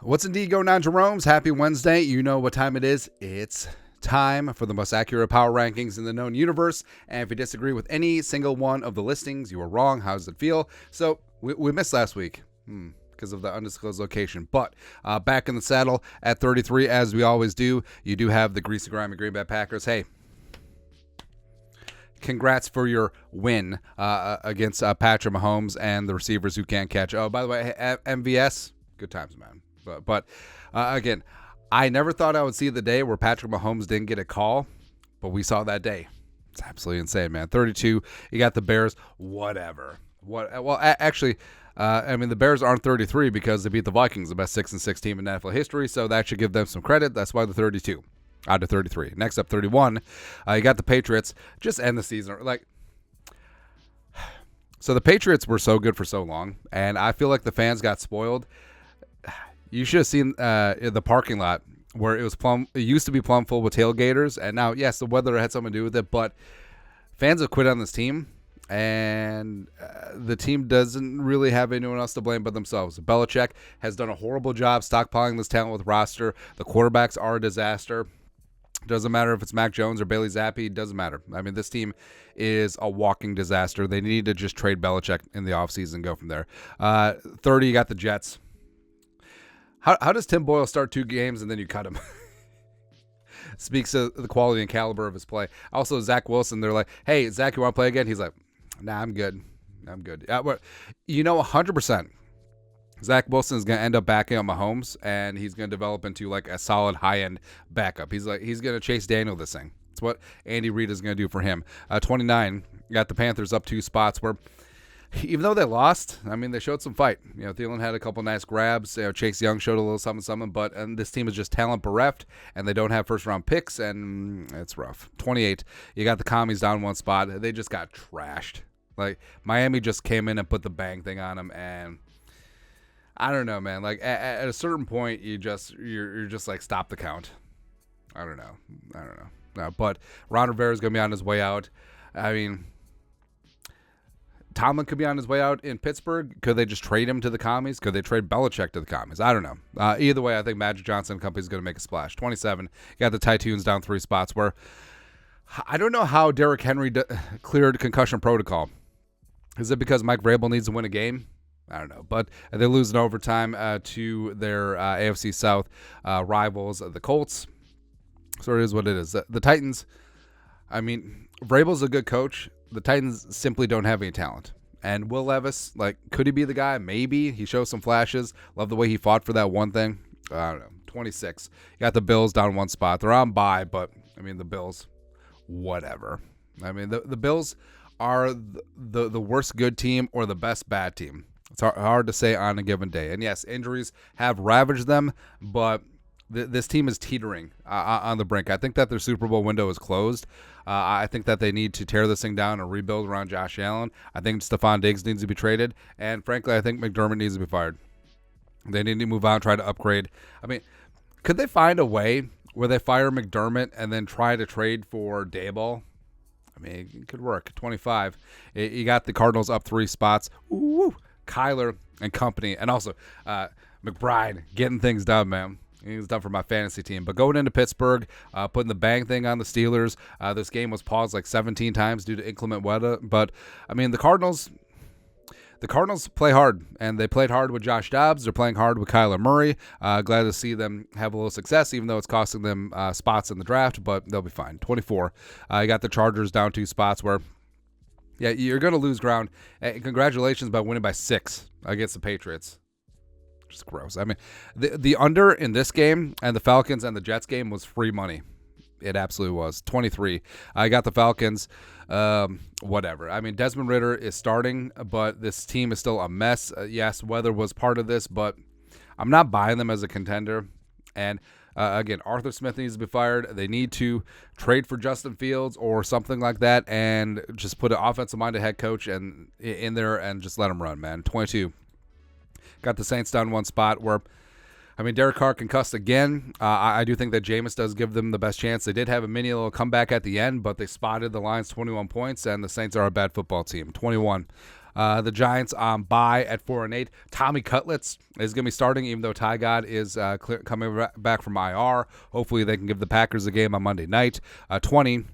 What's indeed going on, Jerome's? Happy Wednesday. You know what time it is. It's time for the most accurate power rankings in the known universe. And if you disagree with any single one of the listings, you are wrong. How does it feel? So we missed last week because of the undisclosed location. But back in the saddle at 33, as we always do. You do have the greasy, grimy Green Bay Packers. Hey, congrats for your win against Patrick Mahomes and the receivers who can't catch. Oh, by the way, MVS, good times, man. But again, I never thought I would see the day where Patrick Mahomes didn't get a call, but we saw that day. It's absolutely insane, man. 32, you got the Bears, whatever. Actually, the Bears aren't 33 because they beat the Vikings, the best 6-6 team in NFL history, so that should give them some credit. That's why they're 32 out of 33. Next up, 31, you got the Patriots. Just end the season. So the Patriots were so good for so long, and I feel like the fans got spoiled. You should have seen the parking lot where it used to be plumb full with tailgaters, and now, yes, the weather had something to do with it, but fans have quit on this team, and the team doesn't really have anyone else to blame but themselves. Belichick has done a horrible job stockpiling this talent with roster. The quarterbacks are a disaster. Doesn't matter if it's Mac Jones or Bailey Zappi. Doesn't matter. I mean, this team is a walking disaster. They need to just trade Belichick in the offseason and go from there. 30, you got the Jets. How does Tim Boyle start 2 games and then you cut him? Speaks of the quality and caliber of his play. Also, Zach Wilson, they're like, hey, Zach, you want to play again? He's like, nah, I'm good. 100%. Zach Wilson is going to end up backing up Mahomes, and he's going to develop into like a solid high-end backup. He's going to chase Daniel this thing. That's what Andy Reid is going to do for him. 29, you got the Panthers up 2 spots where, even though they lost, I mean, they showed some fight. Thielen had a couple nice grabs. Chase Young showed a little something, but this team is just talent bereft, and they don't have first-round picks, and it's rough. 28, you got the Commies down 1 spot. They just got trashed. Like, Miami just came in and put the bang thing on them, and I don't know, man. Like, at a certain point, you're just like, stop the count. I don't know. No, but Ron Rivera is going to be on his way out. I mean, Tomlin could be on his way out in Pittsburgh. Could they just trade him to the Commies? Could they trade Belichick to the Commies? I don't know. Either way, I think Magic Johnson and company is going to make a splash. 27, you got the Titans down 3 spots where I don't know how Derrick Henry cleared concussion protocol. Is it because Mike Vrabel needs to win a game? I don't know. But they lose in overtime to their AFC South rivals, the Colts. So it is what it is. The Titans, I mean, Vrabel's a good coach. The Titans simply don't have any talent. And Will Levis, could he be the guy? Maybe. He shows some flashes. Love the way he fought for that one thing. I don't know. 26. You got the Bills down 1 spot. They're on bye, but, I mean, the Bills, whatever. I mean, the Bills are the worst good team or the best bad team. It's hard to say on a given day. And, yes, injuries have ravaged them, but this team is teetering on the brink. I think that their Super Bowl window is closed. I think that they need to tear this thing down and rebuild around Josh Allen. I think Stephon Diggs needs to be traded. And, frankly, I think McDermott needs to be fired. They need to move on, try to upgrade. I mean, could they find a way where they fire McDermott and then try to trade for Daboll? I mean, it could work. 25. You got the Cardinals up 3 spots. Ooh, Kyler and company. And also, McBride getting things done, man. He was done for my fantasy team. But going into Pittsburgh, putting the bang thing on the Steelers. This game was paused 17 times due to inclement weather. But, I mean, the Cardinals play hard, and they played hard with Josh Dobbs. They're playing hard with Kyler Murray. Glad to see them have a little success, even though it's costing them spots in the draft, but they'll be fine. 24. You got the Chargers down 2 spots where, yeah, you're going to lose ground. Congratulations by winning by 6 against the Patriots. Just gross. I mean, the under in this game and the Falcons and the Jets game was free money. It absolutely was. 23. I got the Falcons. Whatever. I mean, Desmond Ridder is starting, but this team is still a mess. Yes, weather was part of this, but I'm not buying them as a contender. And again, Arthur Smith needs to be fired. They need to trade for Justin Fields or something like that and just put an offensive-minded head coach in there and just let him run, man. 22. Got the Saints down 1 spot where, I mean, Derek Carr concussed again. I do think that Jameis does give them the best chance. They did have a mini little comeback at the end, but they spotted the Lions 21 points, and the Saints are a bad football team. 21. The Giants on bye at 4-8. Tommy Cutlets is going to be starting, even though Ty God is coming back from IR. Hopefully they can give the Packers a game on Monday night. 20.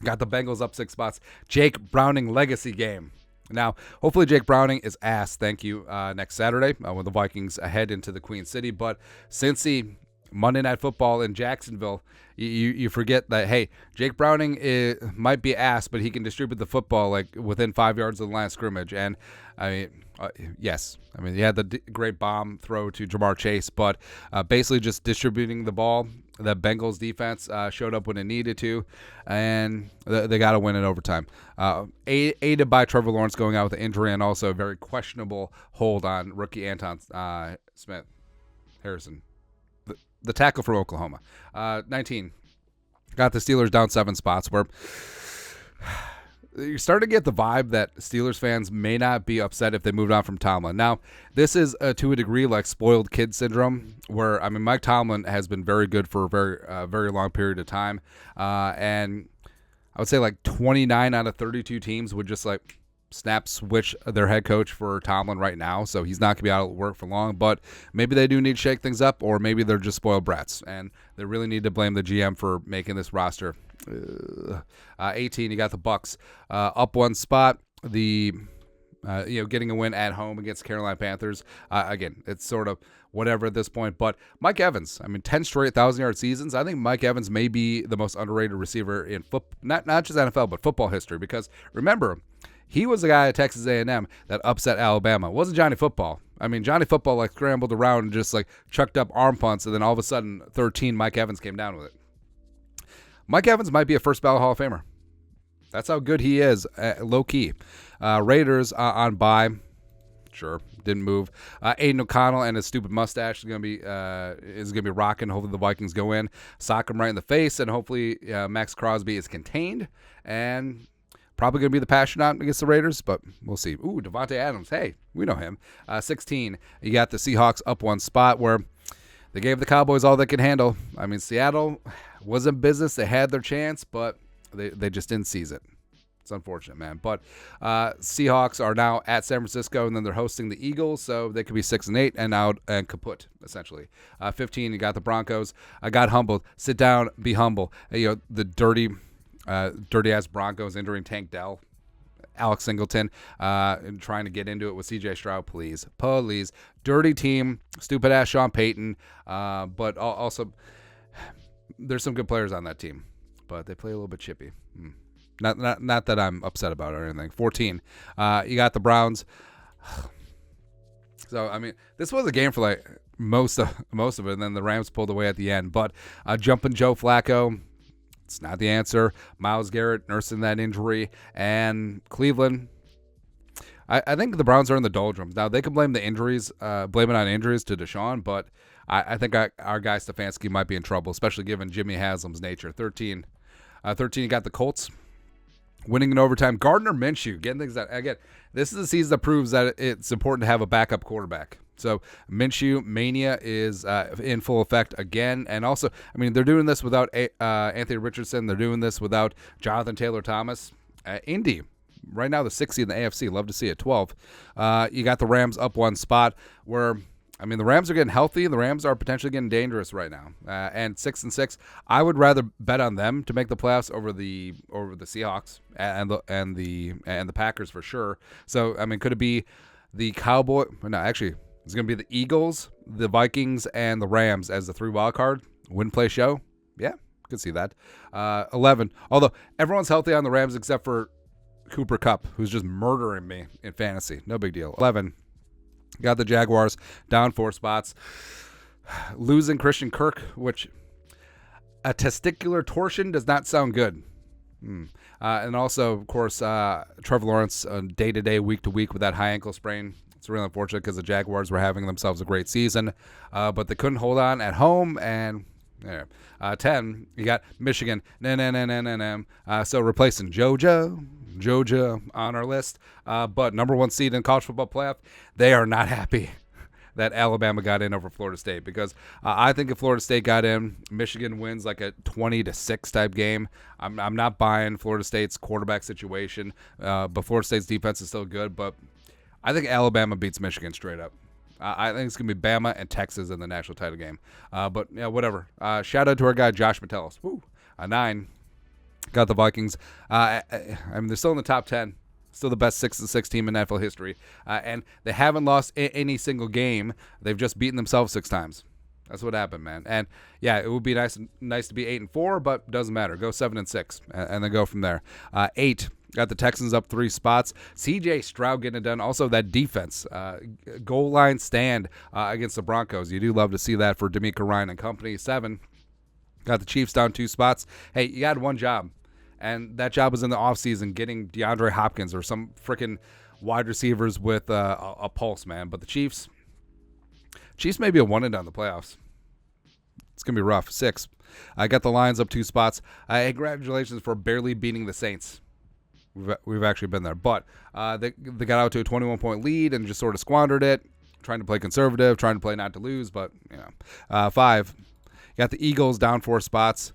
Got the Bengals up 6 spots. Jake Browning legacy game. Now, hopefully Jake Browning is ass, thank you, next Saturday when the Vikings head into the Queen City. But Cincy, Monday Night Football in Jacksonville, you forget that, hey, Jake Browning might be ass, but he can distribute the football like within 5 yards of the line of scrimmage. And, I mean, yes. I mean, he had the great bomb throw to Jamar Chase, but basically just distributing the ball. The Bengals defense showed up when it needed to, and they got to win in overtime. Aided by Trevor Lawrence going out with an injury and also a very questionable hold on rookie Anton Smith Harrison, the tackle for Oklahoma. 19. Got the Steelers down 7 spots, where you're starting to get the vibe that Steelers fans may not be upset if they moved on from Tomlin. Now, this is to a degree like spoiled kid syndrome, where, I mean, Mike Tomlin has been very good for a very long period of time. And I would say like 29 out of 32 teams would just like snap switch their head coach for Tomlin right now. So he's not going to be out of work for long, but maybe they do need to shake things up, or maybe they're just spoiled brats and they really need to blame the GM for making this roster. 18, you got the Bucks up 1 spot. The getting a win at home against Carolina Panthers. Again, it's sort of whatever at this point. But Mike Evans, I mean, 10 straight 1,000-yard seasons. I think Mike Evans may be the most underrated receiver in not just NFL, but football history. Because remember, he was the guy at Texas A&M that upset Alabama. It wasn't Johnny Football. I mean, Johnny Football like scrambled around and just like chucked up arm punts, and then all of a sudden, 13, Mike Evans came down with it. Mike Evans might be a first ballot Hall of Famer. That's how good he is, low key. Raiders on bye, sure, didn't move. Aiden O'Connell and his stupid mustache is gonna be rocking. Hopefully the Vikings go in, sock him right in the face, and hopefully Max Crosby is contained and probably gonna be the passionate against the Raiders, but we'll see. Ooh, Devontae Adams, hey, we know him. 16, you got the Seahawks up 1 spot, where they gave the Cowboys all they could handle. I mean, Seattle was in business. They had their chance, but they just didn't seize it. It's unfortunate, man. But Seahawks are now at San Francisco, and then they're hosting the Eagles, so they could be 6-8 and out and kaput, essentially. 15, you got the Broncos. I got humbled. Sit down, be humble. The dirty-ass Broncos injuring Tank Dell. Alex Singleton and trying to get into it with C.J. Stroud, please. Dirty team, stupid-ass Sean Payton, but also there's some good players on that team, but they play a little bit chippy. Not that I'm upset about it or anything. 14, you got the Browns. So, I mean, this was a game for like most of it, and then the Rams pulled away at the end. But jumping Joe Flacco, it's not the answer. Myles Garrett nursing that injury. And Cleveland, I think the Browns are in the doldrums. Now, they can blame the injuries, blame it on injuries to Deshaun, but I think our guy Stefanski might be in trouble, especially given Jimmy Haslam's nature. 13, you got the Colts winning in overtime. Gardner Minshew getting things done. Again, this is a season that proves that it's important to have a backup quarterback. So Minshew mania is in full effect again. And also, I mean, they're doing this without Anthony Richardson. They're doing this without Jonathan Taylor-Thomas. Indy, right now the 6th in the AFC. Love to see it. 12. You got the Rams up 1 spot, where, I mean, the Rams are getting healthy, and the Rams are potentially getting dangerous right now. And 6-6, I would rather bet on them to make the playoffs over the Seahawks and the Packers for sure. So, I mean, could it be the Cowboy? No, actually, it's going to be the Eagles, the Vikings, and the Rams as the 3 wild card win play show. Yeah, could see that. 11. Although everyone's healthy on the Rams except for Cooper Kupp, who's just murdering me in fantasy. No big deal. 11. Got the Jaguars down 4 spots. Losing Christian Kirk, which a testicular torsion does not sound good. And also, of course, Trevor Lawrence day-to-day, week-to-week with that high ankle sprain. It's really unfortunate because the Jaguars were having themselves a great season, but they couldn't hold on at home. And 10, you got Michigan. So replacing Georgia on our list, but number 1 seed in college football playoff, they are not happy. that Alabama got in over Florida State, because I think if Florida State got in, Michigan wins like a 20-6 type game. I'm not buying Florida State's quarterback situation, but Florida State's defense is still good. But I think Alabama beats Michigan straight up. I think it's going to be Bama and Texas in the national title game. But, yeah, whatever. Shout out to our guy, Josh Metellus. Woo, a 9. Got the Vikings. I mean, they're still in the top 10. Still the best 6-6 team in NFL history. And they haven't lost any single game. They've just beaten themselves 6 times. That's what happened, man. And, yeah, it would be nice to be 8-4, but doesn't matter. Go 7-6, and then go from there. 8. Got the Texans up 3 spots. C.J. Stroud getting it done. Also, that defense, goal line stand against the Broncos. You do love to see that for D'Amico Ryan and company. 7. Got the Chiefs down 2 spots. Hey, you had one job, and that job was in the offseason getting DeAndre Hopkins or some freaking wide receivers with a pulse, man. But the Chiefs may be a one-and-done in the playoffs. It's going to be rough. 6. I got the Lions up 2 spots. Congratulations for barely beating the Saints. We've actually been there. But they got out to a 21-point lead and just sort of squandered it, trying to play conservative, trying to play not to lose. But, 5. Got the Eagles down 4 spots.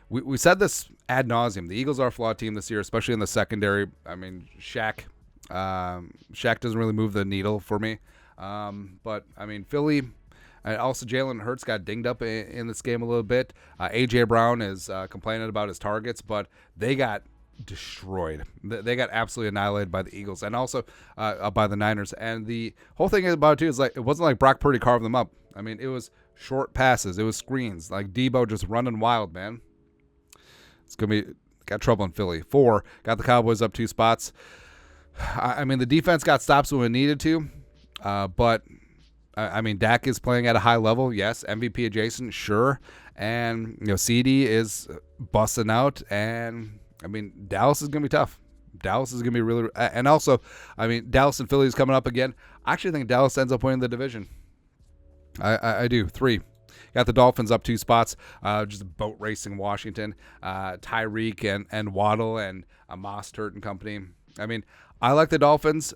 We said this ad nauseum. The Eagles are a flawed team this year, especially in the secondary. I mean, Shaq doesn't really move the needle for me. But, I mean, Philly, also Jalen Hurts got dinged up in this game a little bit. A.J. Brown is complaining about his targets, but they got destroyed. They got absolutely annihilated by the Eagles and also by the Niners. And the whole thing about it, too, is like it wasn't like Brock Purdy carved them up. I mean, it was short passes. It was screens. Like Debo just running wild, man. It's going to be – got trouble in Philly. 4, got the Cowboys up 2 spots. I mean, the defense got stops when it needed to, but, I mean, Dak is playing at a high level. Yes, MVP adjacent, sure. And, CD is busting out. And, I mean, Dallas is going to be tough. Dallas is going to be really – and also, I mean, Dallas and Philly is coming up again. I actually think Dallas ends up winning the division. I do. 3. Got the Dolphins up 2 spots. Just boat racing Washington. Tyreek and Waddle and Mostert and company. I mean, I like the Dolphins.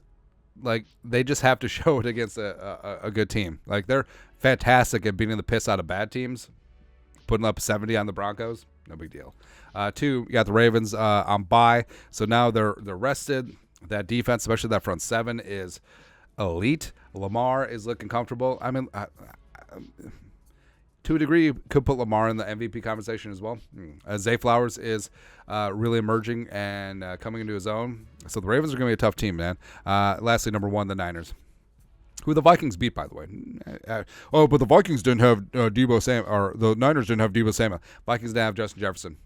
Like, they just have to show it against a good team. Like, they're fantastic at beating the piss out of bad teams. Putting up 70 on the Broncos, no big deal. 2, you got the Ravens on bye. So now they're rested. That defense, especially that front 7, is elite. Lamar is looking comfortable. I mean, to a degree, you could put Lamar in the MVP conversation as well. Zay Flowers is really emerging and coming into his own. So the Ravens are going to be a tough team, man. Lastly, number 1, the Niners, who the Vikings beat, by the way. But the Vikings didn't have Deebo Samuel, or the Niners didn't have Deebo Samuel. Vikings didn't have Justin Jefferson.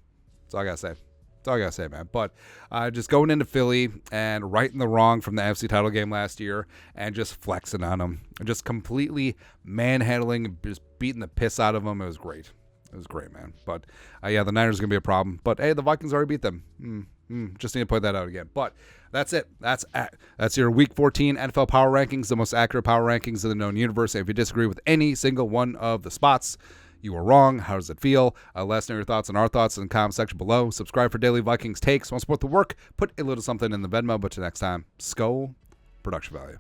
That's all I got to say. That's all I got to say, man. But just going into Philly and righting the wrong from the NFC title game last year and just flexing on them. Just completely manhandling, just beating the piss out of them. It was great. It was great, man. But, yeah, the Niners are going to be a problem. But, hey, the Vikings already beat them. Just need to point that out again. But that's it. That's your Week 14 NFL Power Rankings, the most accurate power rankings in the known universe. And if you disagree with any single one of the spots, you are wrong. How does it feel? Let us know your thoughts and our thoughts in the comment section below. Subscribe for daily Vikings takes. Want to support the work? Put a little something in the Venmo. But till next time, Skull Production Value.